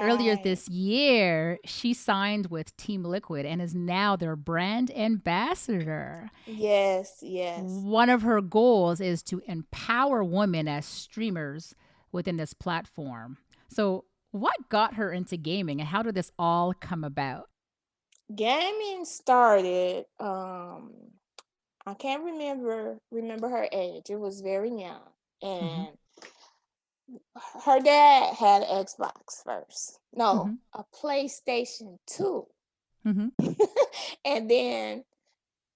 Earlier Right. this year, she signed with Team Liquid and is now their brand ambassador. Yes, yes. One of her goals is to empower women as streamers within this platform. So, what got her into gaming and how did this all come about? Gaming started, I can't remember her age. It was very young. Hmm. And her dad had an Xbox first. No, Hmm. a PlayStation 2. Hmm. And then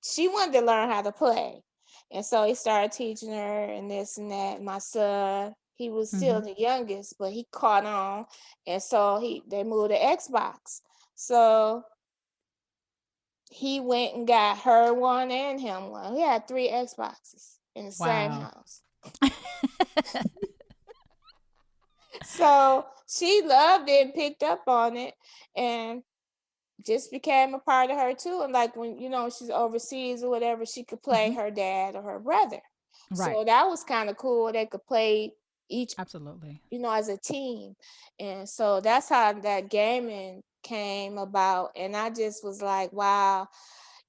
she wanted to learn how to play. And so he started teaching her and this and that. My son, he was still Hmm. the youngest, but he caught on. And so they moved to Xbox. So he went and got her one and him one. He had three Xboxes in the same Wow. house. So she loved it and picked up on it and just became a part of her too. And like when she's overseas or whatever, she could play Hmm. her dad or her brother. Right. So that was kind of cool. They could play each, Absolutely. as a team. And so that's how that gaming came about. And I just was like, wow,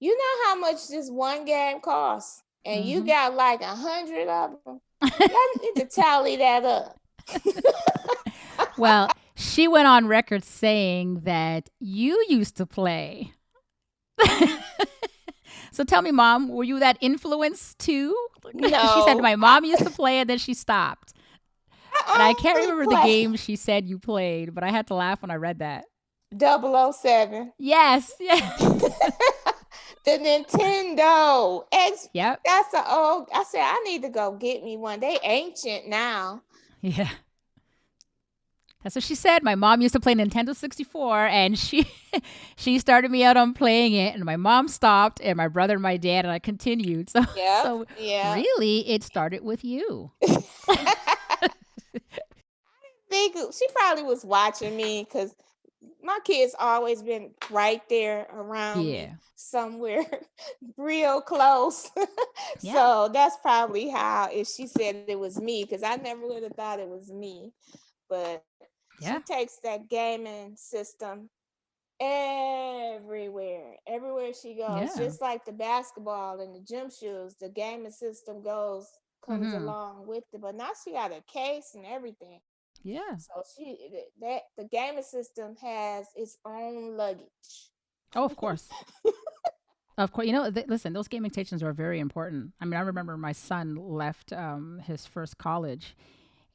you know how much this one game costs? And you Hmm. got like 100 of them. Y'all need to tally that up. Well, she went on record saying that you used to play. So tell me, Mom, were you that influence too? She said No, my mom used to play and then she stopped. And I I can't only remember the play game she said you played, but I had to laugh when I read that. 007. Yes. Yeah. The Nintendo X. Yep. That's a old. I said I need to go get me one. They ancient now. Yeah. That's what she said. My mom used to play Nintendo 64 and she started me out on playing it and my mom stopped and my brother and my dad and I continued. So Yep, so yep. really it started with you. Think she probably was watching me because my kids always been right there around me Yeah. somewhere, real close. Yeah. So that's probably how if she said it was me, because I never would have thought it was me. But she Yeah. takes that gaming system everywhere she goes, Yeah. just like the basketball and the gym shoes. The gaming system comes Mhm. along with it, but now she got a case and everything. Yeah. So that the gaming system has its own luggage. Oh, of course. Of course, listen, those gaming stations are very important. I mean, I remember my son left his first college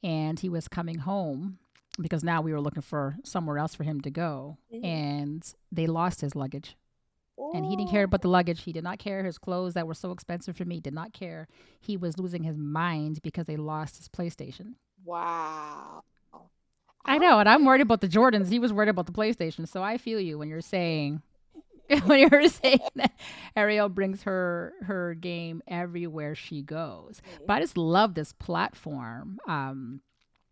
and he was coming home because now we were looking for somewhere else for him to go. Mm-hmm. And they lost his luggage. And he didn't care about the Oh, luggage. He did not care. His clothes that were so expensive for me did not care. He was losing his mind because they lost his PlayStation. wow. I know, and I'm Okay. worried about the Jordans. He was worried about the PlayStation. So I feel you when you're saying when you were saying that Ariel brings her game everywhere she goes. But I Mhm. just love this platform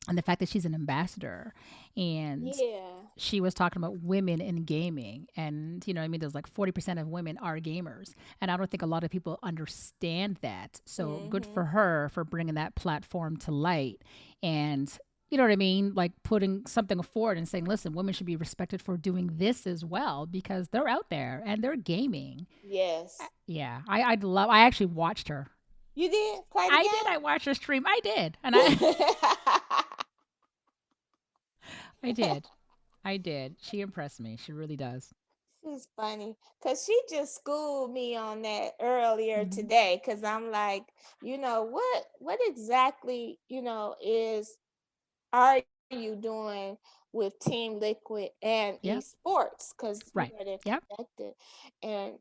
and the fact that she's an ambassador and Yeah. she was talking about women in gaming and you know what I mean there's like 40% of women are gamers and I don't think a lot of people understand that. So good Mm-hmm. for her for bringing that platform to light and you know what I mean? Like putting something forward and saying, listen, women should be respected for doing this as well because they're out there and they're gaming. Yes. Yeah, I actually watched her. You did play the I did. I game? watched her stream. I did. And I, I did. I did. She impressed me. She really does. She's funny because she just schooled me on that earlier Hmm. today. Because I'm like, what exactly, are you doing with Team Liquid and Yep. esports? Because Right. they're Yep. connected. And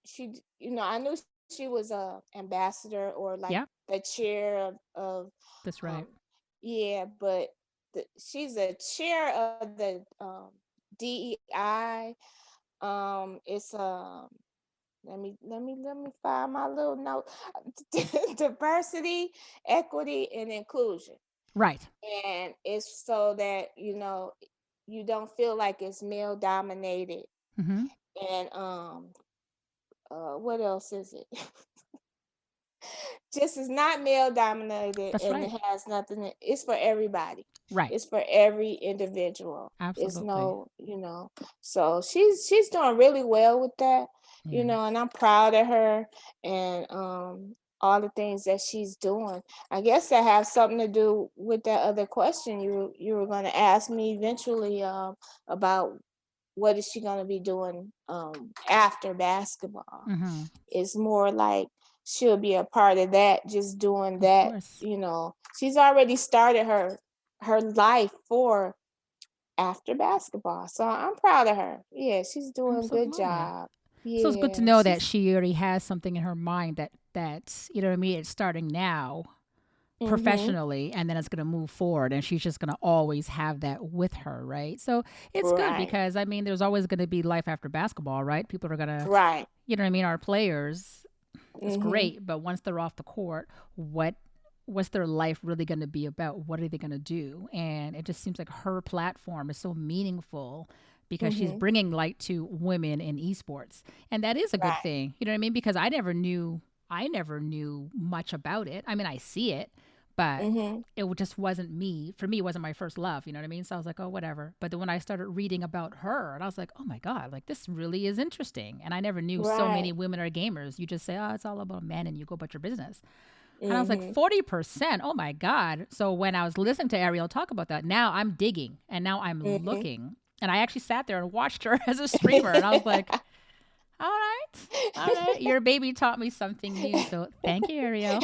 I knew she was a ambassador or like Yep. the chair of That's um, right. yeah, but she's a chair of the DEI. It's let me find my little note. Diversity, equity, and inclusion. Right. And it's so that you don't feel like it's male dominated. Hmm. And what else is it? just is not male dominated, That's and it right. has nothing. It's for everybody. Right. It's for every individual. It's Absolutely. no, So she's doing really well with that, Yeah. and I'm proud of her, and all the things that she's doing. I guess that has something to do with that other question you were going to ask me eventually, about what is she going to be doing after basketball. Mm-hmm. It's more like she'll be a part of that, just doing Of that. course. She's already started her life for after basketball. So I'm proud of her. Yeah, she's doing a good Absolutely. job. So it's good to Yeah, know that she's she already has something in her mind that's you know what I mean. It's starting now mhm. professionally, and then it's going to move forward, and she's just going to always have that with her, right? So it's good Right. because I mean, there's always going to be life after basketball, right? People are going to, Right. you know what I mean. Our players, it's Mhm. great, but once they're off the court, what what's their life really going to be about? What are they going to do? And it just seems like her platform is so meaningful because she's Mhm. bringing light to women in esports, and that is a good Right. thing. You know what I mean? Because I never knew much about it. I mean, I see it, but Mhm. just wasn't me. For me, it wasn't my first love. You know what I mean? So I was like, oh, whatever. But then when I started reading about her, and I was like, oh my god, like this really is interesting. And I never knew so many Right. women are gamers. You just say, oh, it's all about men, and you go about your business. And I was like, Mhm. 40%. Oh my God. So when I was listening to Ariel talk about that, now I'm digging and now I'm Mhm. looking. And I actually sat there and watched her as a streamer. And I was like, all right, all right. Your baby taught me something new. So thank you, Ariel.